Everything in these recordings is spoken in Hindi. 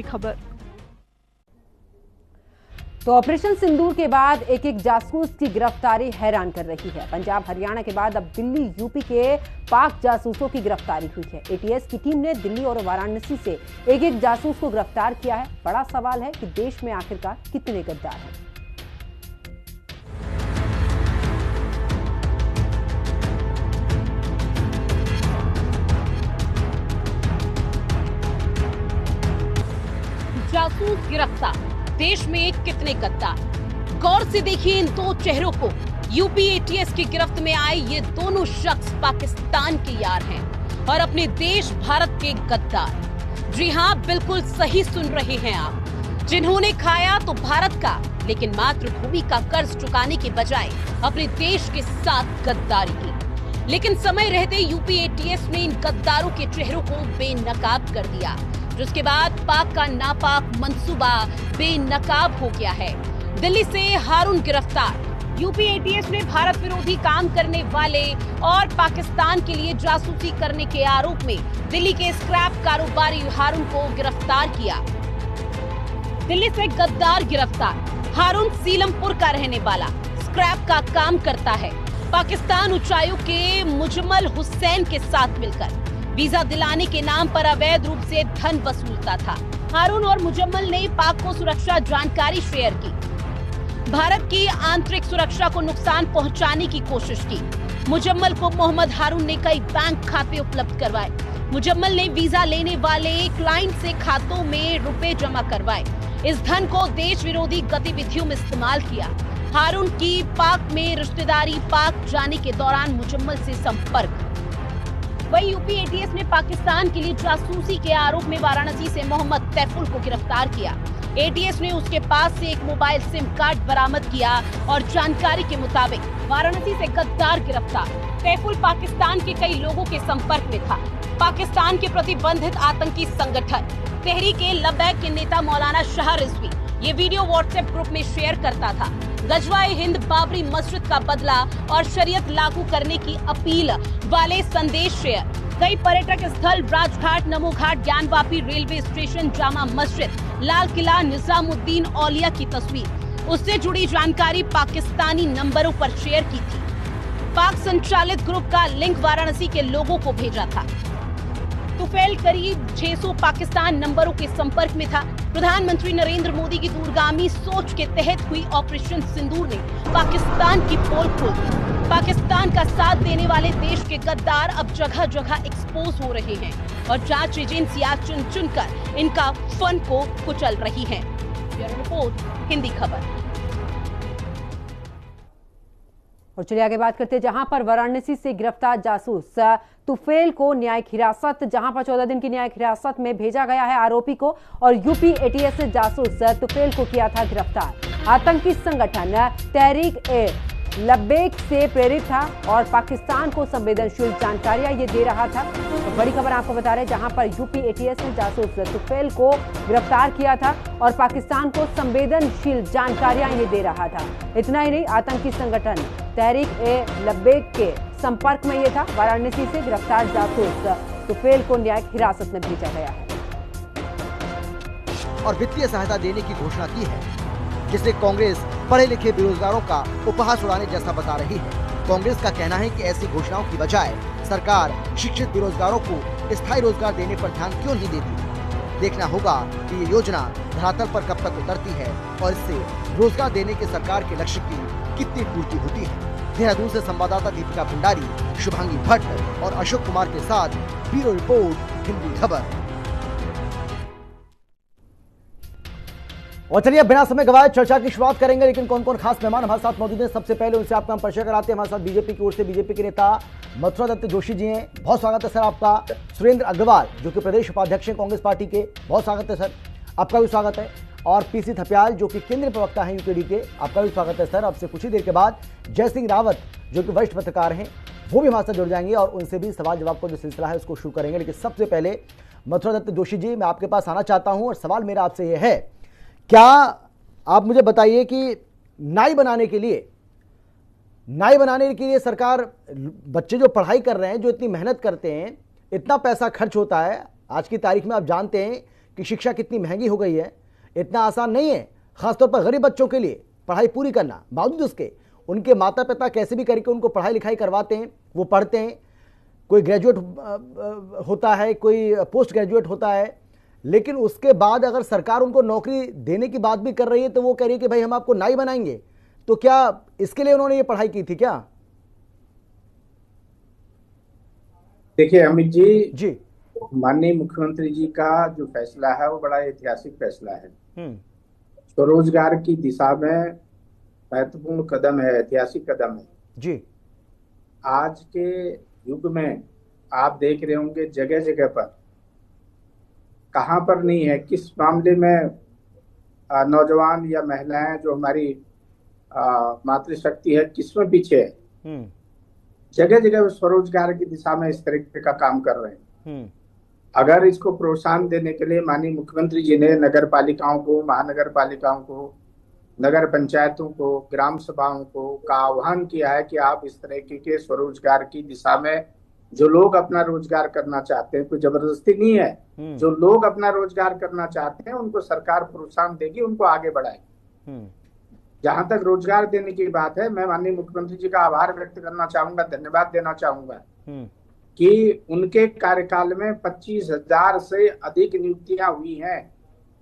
खबर। तो ऑपरेशन सिंदूर के बाद एक एक जासूस की गिरफ्तारी हैरान कर रही है। पंजाब हरियाणा के बाद अब दिल्ली यूपी के पाक जासूसों की गिरफ्तारी हुई है। एटीएस की टीम ने दिल्ली और वाराणसी से एक एक जासूस को गिरफ्तार किया है। बड़ा सवाल है कि देश में आखिरकार कितने गद्दार हैं। जासूस गिरफ्तार, देश में कितने गद्दार। गौर से देखिए इन दो चेहरों को। यूपी एटीएस की गिरफ्त में आए ये दोनों शख्स पाकिस्तान के यार हैं और अपने देश भारत के गद्दार। जी हां, बिल्कुल सही सुन रहे हैं आप। जिन्होंने खाया तो भारत का, लेकिन मातृभूमि का कर्ज चुकाने के बजाय अपने देश के साथ गद्दारी की। लेकिन समय रहते यूपी एटीएस ने इन गद्दारों के चेहरों को बेनकाब कर दिया, जिसके बाद पाक का नापाक मंसूबा बेनकाब हो गया है। दिल्ली से हारून गिरफ्तार। यूपी एटीएस ने भारत विरोधी काम करने वाले और पाकिस्तान के लिए जासूसी करने के आरोप में दिल्ली के स्क्रैप कारोबारी हारून को गिरफ्तार किया। दिल्ली से गद्दार गिरफ्तार। हारून सीलमपुर का रहने वाला, स्क्रैप का काम करता है। पाकिस्तान उच्चायुक्त के मुजम्मल हुसैन के साथ मिलकर वीजा दिलाने के नाम पर अवैध रूप से धन वसूलता था। हारून और मुजम्मल ने पाक को सुरक्षा जानकारी शेयर की, भारत की आंतरिक सुरक्षा को नुकसान पहुंचाने की कोशिश की। मुजम्मल को मोहम्मद हारून ने कई बैंक खाते उपलब्ध करवाए। मुजम्मल ने वीजा लेने वाले क्लाइंट से खातों में रुपए जमा करवाए। इस धन को देश विरोधी गतिविधियों में इस्तेमाल किया। हारून की पाक में रिश्तेदारी, पाक जाने के दौरान मुजम्मल से संपर्क। वहीं यूपी एटीएस ने पाकिस्तान के लिए जासूसी के आरोप में वाराणसी से मोहम्मद तैफुल को गिरफ्तार किया। एटीएस ने उसके पास से एक मोबाइल सिम कार्ड बरामद किया और जानकारी के मुताबिक वाराणसी से गद्दार गिरफ्तार। तैफुल पाकिस्तान के कई लोगों के संपर्क में था। पाकिस्तान के प्रतिबंधित आतंकी संगठन तहरीक-ए-लब्बैक के नेता मौलाना शाह रिजवी ये वीडियो व्हाट्सएप ग्रुप में शेयर करता था। गजवा-ए-हिंद, बाबरी मस्जिद का बदला और शरीयत लागू करने की अपील वाले संदेश शेयर। कई पर्यटक स्थल, राजघाट, नमो घाट, ज्ञानवापी रेलवे स्टेशन, जामा मस्जिद, लाल किला, निजामुद्दीन औलिया की तस्वीर, उससे जुड़ी जानकारी पाकिस्तानी नंबरों पर शेयर की थी। पाक संचालित ग्रुप का लिंक वाराणसी के लोगों को भेजा था। तुफैल करीब 600 पाकिस्तान नंबरों के संपर्क में था। प्रधानमंत्री नरेंद्र मोदी की दूरगामी सोच के तहत हुई ऑपरेशन सिंदूर ने पाकिस्तान की पोल खोल दी। पाकिस्तान का साथ देने वाले देश के गद्दार अब जगह जगह एक्सपोज हो रहे हैं और जांच एजेंसियां चुन चुनकर इनका फन को कुचल रही हैं। ब्यूरो रिपोर्ट, हिंदी खबर। और चलिए आगे बात करते हैं, जहां पर वाराणसी से गिरफ्तार जासूस तुफेल को न्यायिक हिरासत, जहां पर 14 दिन की न्यायिक हिरासत में भेजा गया है आरोपी को। और यूपी एटीएस ने जासूस तुफेल को किया था गिरफ्तार। आतंकी संगठन तहरीक-ए-लब्बैक से प्रेरित था और पाकिस्तान को संवेदनशील जानकारियां ये दे रहा था। तो बड़ी खबर आपको बता रहे हैं, जहां पर यूपी एटीएस ने जासूस तुफेल को गिरफ्तार किया था और पाकिस्तान को संवेदनशील जानकारियां ये दे रहा था। इतना ही नहीं, आतंकी संगठन तहरीक-ए-लब्बैक के संपर्क में ये था। वाराणसी से गिरफ्तार जासूस तुफेल को न्यायिक हिरासत में भेजा गया है और वित्तीय सहायता देने की घोषणा की है, जिसे कांग्रेस पढ़े लिखे बेरोजगारों का उपहास उड़ाने जैसा बता रही है। कांग्रेस का कहना है कि ऐसी घोषणाओं की बजाय सरकार शिक्षित बेरोजगारों को स्थायी रोजगार देने पर ध्यान क्यों नहीं देती। देखना होगा कि ये योजना धरातल पर कब तक उतरती है और इससे रोजगार देने के सरकार के लक्ष्य की कितनी पूर्ति होती है। देहरादून से संवाददाता दीपिका भंडारी, शुभांगी भट्ट और अशोक कुमार के साथ ब्यूरो रिपोर्ट, हिंदी खबर। और चलिए बिना समय गवाए चर्चा की शुरुआत करेंगे, लेकिन कौन कौन खास मेहमान हमारे साथ मौजूद हैं सबसे पहले उनसे आपका हम परिचय कराते हैं। हमारे साथ बीजेपी की ओर से बीजेपी के नेता मथुरा दत्त जोशी जी हैं, बहुत स्वागत है सर आपका। सुरेंद्र अग्रवाल जो कि प्रदेश उपाध्यक्ष हैं कांग्रेस पार्टी के, बहुत स्वागत है सर, आपका भी स्वागत है। और पीसी थपियाल जो कि केंद्रीय प्रवक्ता हैं यूकेडी के, आपका भी स्वागत है सर। आपसे कुछ ही देर के बाद जय सिंह रावत जो कि वरिष्ठ पत्रकार हैं, वो भी हमारे साथ जुड़ जाएंगे और उनसे भी सवाल जवाब का जो सिलसिला है उसको शुरू करेंगे। लेकिन सबसे पहले मथुरा दत्त जोशी जी, मैं आपके पास आना चाहता हूं और सवाल मेरा आपसे यह है, क्या आप मुझे बताइए कि नाई बनाने के लिए सरकार, बच्चे जो पढ़ाई कर रहे हैं, जो इतनी मेहनत करते हैं, इतना पैसा खर्च होता है, आज की तारीख में आप जानते हैं कि शिक्षा कितनी महंगी हो गई है। इतना आसान नहीं है, खासतौर पर गरीब बच्चों के लिए पढ़ाई पूरी करना। बावजूद उसके उनके माता पिता कैसे भी करके उनको पढ़ाई लिखाई करवाते हैं, वो पढ़ते हैं। कोई ग्रेजुएट होता है, कोई पोस्ट ग्रेजुएट होता है, लेकिन उसके बाद अगर सरकार उनको नौकरी देने की बात भी कर रही है तो वो कह रही है कि भाई हम आपको नाई बनाएंगे। तो क्या इसके लिए उन्होंने ये पढ़ाई की थी क्या? देखिए अमित जी, माननीय मुख्यमंत्री जी का जो फैसला है वो बड़ा ऐतिहासिक फैसला है। स्वरोजगार की दिशा में महत्वपूर्ण कदम है, ऐतिहासिक कदम है जी। आज के युग में आप देख रहे होंगे जगह जगह पर, कहां पर नहीं है, किस मामले में नौजवान या महिलाएं जो हमारी मातृशक्ति है किसमें पीछे है। जगह जगह स्वरोजगार की दिशा में इस तरीके का काम कर रहे हैं। अगर इसको प्रोत्साहन देने के लिए माननीय मुख्यमंत्री जी ने नगर पालिकाओं को, महानगर पालिकाओं को, नगर पंचायतों को, ग्राम सभाओं को का आह्वान किया है कि आप इस तरह के स्वरोजगार की दिशा में जो लोग अपना रोजगार करना चाहते हैं, कोई जबरदस्ती नहीं है, जो लोग अपना रोजगार करना चाहते हैं उनको सरकार प्रोत्साहन देगी, उनको आगे बढ़ाएगी। जहां तक रोजगार देने की बात है, मैं माननीय मुख्यमंत्री जी का आभार व्यक्त करना चाहूंगा, धन्यवाद देना चाहूंगा कि उनके कार्यकाल में 25,000 से अधिक नियुक्तियां हुई हैं।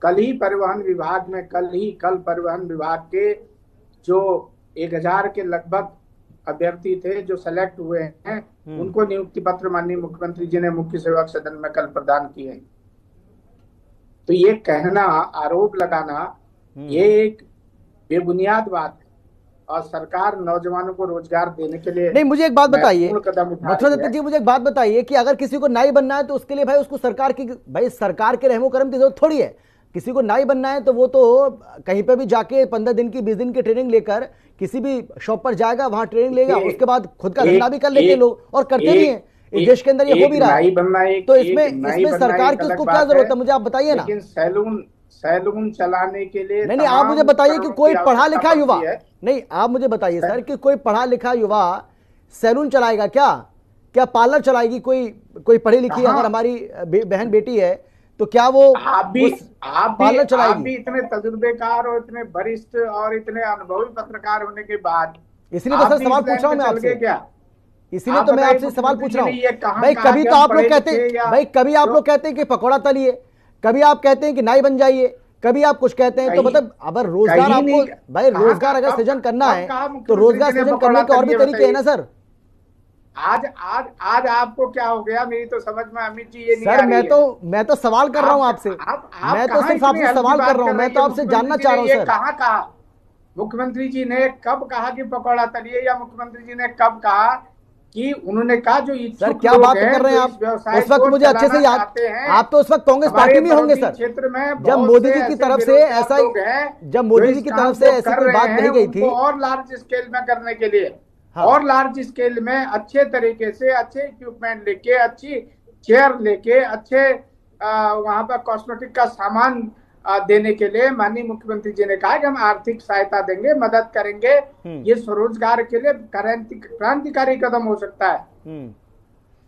कल परिवहन विभाग में कल परिवहन विभाग के जो 1000 के लगभग अभ्यर्थी थे जो सेलेक्ट हुए हैं, उनको नियुक्ति पत्र माननीय मुख्यमंत्री जी ने मुख्य सेवक सदन में कल प्रदान किए। तो ये कहना, आरोप लगाना, ये एक बेबुनियाद बात है और सरकार नौजवानों को रोजगार देने के लिए नहीं। मुझे एक बात बताइए मथुरा दत्त जी, मुझे एक बात बताइए कि अगर किसी को नाई बनना है तो उसके लिए भाई उसको सरकार के रहमो करम की जरूरत थोड़ी है। किसी को नाई बनना है तो वो तो कहीं पे भी जाके 15 दिन की 20 दिन की ट्रेनिंग लेकर किसी भी शॉप पर जाएगा, वहां ट्रेनिंग लेगा, उसके बाद खुद का धंधा भी कर लेते हैं लोग, और करते भी हैं। इस देश के अंदर ये हो भी रहा है। तो इसमें सरकार की उसको क्या जरूरत है, मुझे आप बताइए ना। सैलून चलाने के लिए नहीं, आप मुझे बताइए कि कोई पढ़ा लिखा युवा, नहीं आप मुझे बताइए सर कि कोई पढ़ा लिखा युवा सैलून चलाएगा क्या? क्या पार्लर चलाएगी कोई पढ़ी लिखी अगर हमारी बहन बेटी है तो क्या वो आप भी इतने तजुर्बेकार और इतने वरिष्ठ और इतने अनुभवी पत्रकार होने के बाद, इसलिए तो सर सवाल पूछ रहा हूं मैं आपसे, इसीलिए तो मैं आपसे सवाल पूछ रहा हूं भाई। कभी तो आप लोग कहते हैं भाई, कभी आप लोग कहते हैं कि पकौड़ा तलिए, कभी आप कहते हैं कि नाई बन जाइए, कभी आप कुछ कहते हैं। तो मतलब अगर रोजगार आपको भाई रोजगार अगर सृजन करना है तो रोजगार सृजन करने के और भी तरीके हैं ना सर। आज आपको क्या हो गया, मेरी तो समझ में अमित जी ये नहीं सर, मैं तो सवाल कर रहा हूं आपसे, मैं तो सिर्फ आपसे सवाल कर रहा हूं, मैं तो आपसे जानना चाह रहा हूं सर। कहाँ कहा मुख्यमंत्री जी ने, कब कहा कि पकौड़ा तलिए, या मुख्यमंत्री जी ने कब कहा कि उन्होंने कहा जो सर क्या बात कर रहे हैं आप? उस वक्त मुझे अच्छे से याद, आप तो उस वक्त कांग्रेस पार्टी में होंगे सर, क्षेत्र में जब मोदी जी की तरफ से ऐसा, जब मोदी जी की तरफ से ऐसी कोई बात नहीं गई थी और लार्ज स्केल में करने के लिए। हाँ। और लार्ज स्केल में अच्छे तरीके से अच्छे इक्विपमेंट लेके, अच्छी चेयर लेके, अच्छे वहां पर कॉस्मेटिक का सामान देने के लिए माननीय मुख्यमंत्री जी ने कहा कि हम आर्थिक सहायता देंगे, मदद करेंगे। ये स्वरोजगार के लिए क्रांतिकारी कदम हो सकता है।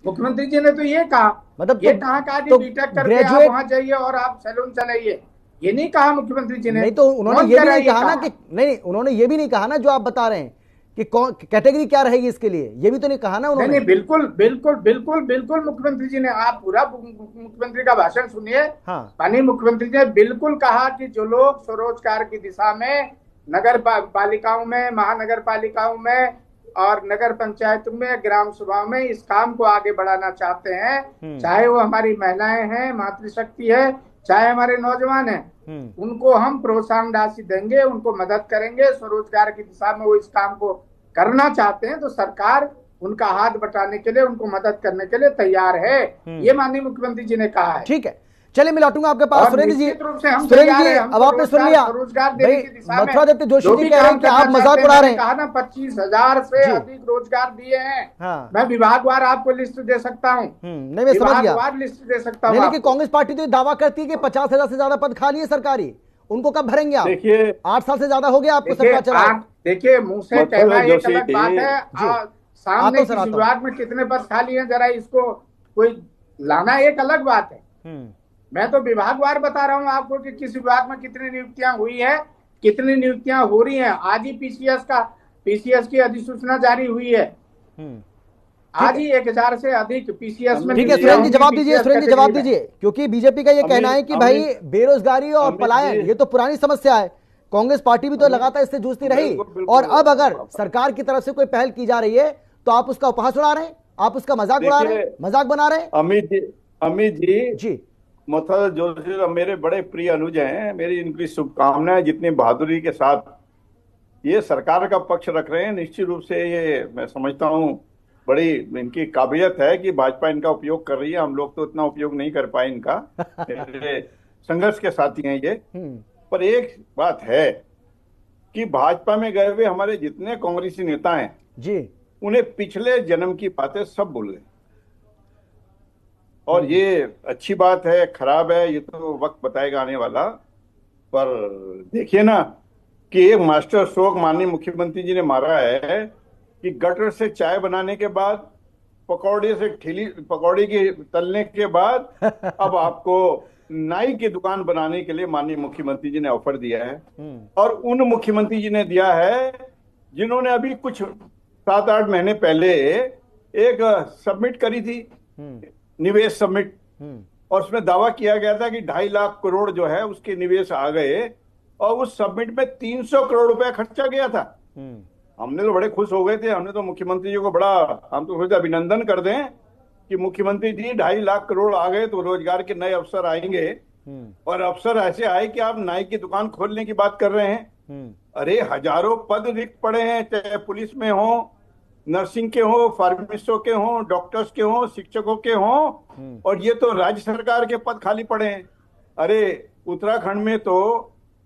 मुख्यमंत्री जी ने तो ये कहा, मतलब ये कहा कि बीटेक करके आप वहां जाइए और आप सैलून चलाइए, ये नहीं कहा मुख्यमंत्री जी ने। नहीं तो उन्होंने ये भी नहीं कहा ना कि नहीं, उन्होंने ये भी नहीं कहा ना जो आप बता रहे हैं कि कैटेगरी क्या रहेगी इसके लिए, ये भी तो नहीं कहा ना उन्होंने। नहीं, बिल्कुल बिल्कुल बिल्कुल बिल्कुल मुख्यमंत्री जी ने, आप पूरा मुख्यमंत्री का भाषण सुनिए। माननीय मुख्यमंत्री जी ने बिल्कुल कहा कि जो लोग स्वरोजगार की दिशा में नगर पालिकाओं में, महानगर पालिकाओं में और नगर पंचायतों में, ग्राम सभाओं में इस काम को आगे बढ़ाना चाहते हैं, चाहे वो हमारी महिलाएं हैं, मातृशक्ति है, चाहे हमारे नौजवान हैं, उनको हम प्रोत्साहन राशि देंगे, उनको मदद करेंगे। स्वरोजगार की दिशा में वो इस काम को करना चाहते हैं तो सरकार उनका हाथ बटाने के लिए, उनको मदद करने के लिए तैयार है, ये माननीय मुख्यमंत्री जी ने कहा है। ठीक है, चलिए मैं लौटूंगा आपके पास। सुरेंद्र जी, अब आपने सुन लिया, मथुरा दत्त जोशी जी कह रहे हैं कि आप मजाक उड़ा रहे हैं। कहा ना 25,000 से अधिक रोजगार दिए हैं। हाँ। मैं विभागवार आपको लिस्ट दे सकता हूँ, नहीं मैं समझ गया, लिस्ट दे सकता हूँ। लेकिन कांग्रेस पार्टी तो दावा करती है कि 50,000 से ज्यादा पद खाली है सरकारी, उनको कब भरेंगे आप? देखिए 8 साल से ज्यादा हो गया आपको सरकार चला। देखिए मुंह से कहना एक अलग बात है, सामने किस विभाग में कितने पद खाली हैं जरा इसको कोई लाना एक अलग बात है। मैं तो विभागवार बता रहा हूं आपको कि किस विभाग में कितनी नियुक्तियां हुई है, कितनी नियुक्तियां हो रही हैं। आज ही पीसीएस की अधिसूचना जारी हुई है। आज ही 1000 से अधिक पीसीएस में। ठीक है सुरेंद्र जी जवाब दीजिए, सुरेंद्र जी जवाब दीजिए, क्योंकि बीजेपी का ये कहना है कि भाई बेरोजगारी और पलायन ये तो पुरानी समस्या है, कांग्रेस पार्टी भी तो लगातार इससे जूझती रही, और अब अगर सरकार की तरफ से कोई पहल की जा रही है तो आप उसका उपहास उड़ा रहे हैं, आप उसका मजाक उड़ा रहे हैं, मजाक बना रहे हैं। अमित जी मथुरा जोशी मेरे बड़े प्रिय अनुज हैं, मेरी इनकी शुभकामनाएं। जितनी बहादुरी के साथ ये सरकार का पक्ष रख रहे हैं, निश्चित रूप से ये मैं समझता हूं बड़ी इनकी काबिलियत है कि भाजपा इनका उपयोग कर रही है। हम लोग तो इतना उपयोग नहीं कर पाए इनका, संघर्ष के साथी हैं ये। पर एक बात है कि भाजपा में गए हुए हमारे जितने कांग्रेसी नेता हैं जी, उन्हें पिछले जन्म की बातें सब भूल गए। और ये अच्छी बात है खराब है ये तो वक्त बताएगा आने वाला। पर देखिए ना कि एक मास्टर स्ट्रोक माननीय मुख्यमंत्री जी ने मारा है कि गटर से चाय बनाने के बाद, पकौड़े की तलने के बाद अब आपको नाई की दुकान बनाने के लिए माननीय मुख्यमंत्री जी ने ऑफर दिया है। और उन मुख्यमंत्री जी ने दिया है जिन्होंने अभी कुछ 7-8 महीने पहले एक सबमिट करी थी, निवेश सबमिट, और उसमें दावा किया गया था कि 2.5 लाख करोड़ जो है उसके निवेश आ गए, और उस सबमिट में 300 करोड़ रुपया खर्चा गया था। हमने तो बड़े खुश हो गए थे, हमने तो मुख्यमंत्री जी को हम तो सोचे अभिनंदन कर दें कि मुख्यमंत्री जी 2.5 लाख करोड़ आ गए तो रोजगार के नए अवसर आएंगे। और अवसर ऐसे आए कि आप नाई की दुकान खोलने की बात कर रहे हैं। अरे हजारों पद रिक्त पड़े हैं, चाहे पुलिस में हो, नर्सिंग के हो, फार्मासिस्टों के हो, डॉक्टर्स के हो, शिक्षकों के हो, और ये तो राज्य सरकार के पद खाली पड़े हैं। अरे उत्तराखंड में तो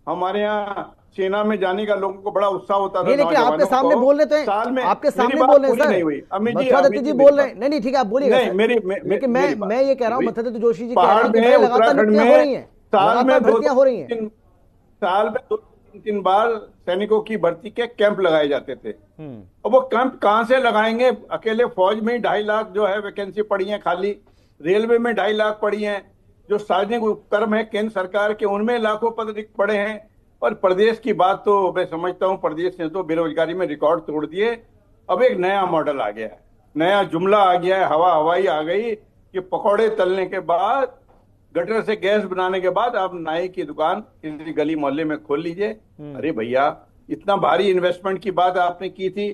हमारे यहाँ सेना में जाने का लोगों को बड़ा उत्साह होता था। लेकिन आपके सामने बोल रहे थे, साल में आपके सामने बोल रहे हैं सर, मथुरा दत्त जी बोल रहे हैं। नहीं ठीक है आप बोलिएगा। लेकिन मैं ये कह रहा हूँ मथुरा दत्त जोशी जी पहाड़ में उत्तराखंड में साल में भर्तियां हो रही हैं, साल में 2-3 बार सैनिकों की भर्ती के कैंप लगाए जाते थे। और वो कैंप कहां से लगाएंगे? अकेले फौज में 2.5 लाख जो है वैकेंसी पड़ी है खाली, रेलवे में 2.5 लाख पड़ी है, जो सार्वजनिक उपक्रम है केंद्र सरकार के उनमें लाखों पद रिक्त पड़े हैं। और प्रदेश की बात तो मैं समझता हूं प्रदेश ने तो बेरोजगारी में रिकॉर्ड तोड़ दिए। अब एक नया मॉडल आ गया है, नया जुमला आ गया है, हवाई आ गई कि पकौड़े तलने के बाद, गटर से गैस बनाने के बाद आप नाई की दुकान किसी गली मोहल्ले में खोल लीजिए। अरे भैया इतना भारी इन्वेस्टमेंट की बात आपने की थी,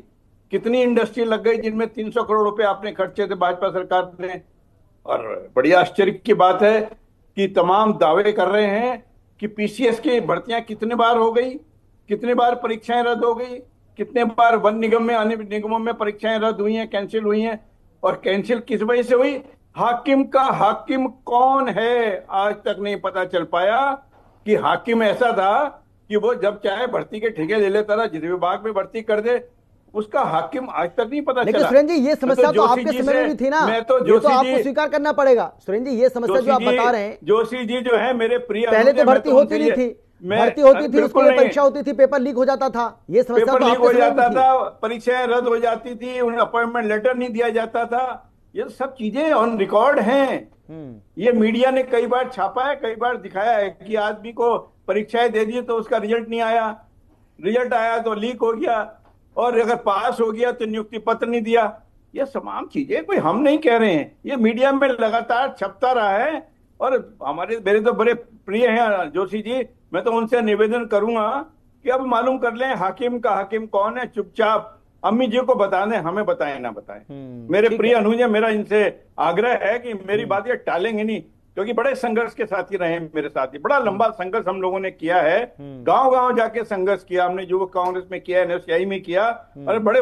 कितनी इंडस्ट्री लग गई जिनमें 300 करोड़ रुपए आपने खर्चे थे भाजपा सरकार ने। और बड़ी आश्चर्य की बात है कि तमाम दावे कर रहे हैं कि पीसीएस की भर्तियां कितने बार हो गई, कितने बार परीक्षाएं रद्द हो गई, कितने बार वन निगम में अन्य निगमों में परीक्षाएं रद्द हुई हैं, कैंसिल हुई हैं। और कैंसिल किस वजह से हुई? हाकिम का हाकिम कौन है आज तक नहीं पता चल पाया। कि हाकिम ऐसा था कि वो जब चाहे भर्ती के ठेके ले लेता था, जिस विभाग में भर्ती कर दे उसका हाकिम आज तक नहीं पता चला। सुरेंद्र जी ये समस्या तो आपके समय में भी थी ना, मैं तो ये तो आपको स्वीकार करना पड़ेगा। सुरेंद्र जी ये समस्या जो आप बता रहे हैं, जोशी जी जो है मेरे प्रिय, पहले तो भर्ती होती नहीं थी, भर्ती होती थी, उसके लिए परीक्षा होती थी, पेपर लीक हो जाता था, ये समस्या पेपर लीक हो जाता था, परीक्षाएं रद्द हो जाती थी, उन्हें अपॉइंटमेंट लेटर नहीं दिया जाता था। ये सब चीजें ऑन रिकॉर्ड हैं। ये मीडिया ने कई बार छापा है, कई बार दिखाया है कि आदमी को परीक्षाएं दे दी तो उसका रिजल्ट नहीं आया, रिजल्ट आया तो लीक हो गया, और अगर पास हो गया तो नियुक्ति पत्र नहीं दिया। ये तमाम चीजें कोई हम नहीं कह रहे हैं, ये मीडिया में लगातार छपता रहा है। और मेरे तो बड़े प्रिय हैं जोशी जी, मैं तो उनसे निवेदन करूंगा कि अब मालूम कर लें हाकिम का हाकिम कौन है, चुपचाप अम्मी जी को बता दें, हमें बताएं ना बताएं। मेरे प्रिय अनुज, मेरा इनसे आग्रह है कि मेरी बात ये टालेंगे नहीं, क्योंकि बड़े संघर्ष के साथी रहे मेरे साथी, बड़ा लंबा संघर्ष हम लोगों ने किया है, गांव-गांव जाके संघर्ष किया हमने, युवक कांग्रेस में किया, एनएसयूआई में किया, और बड़े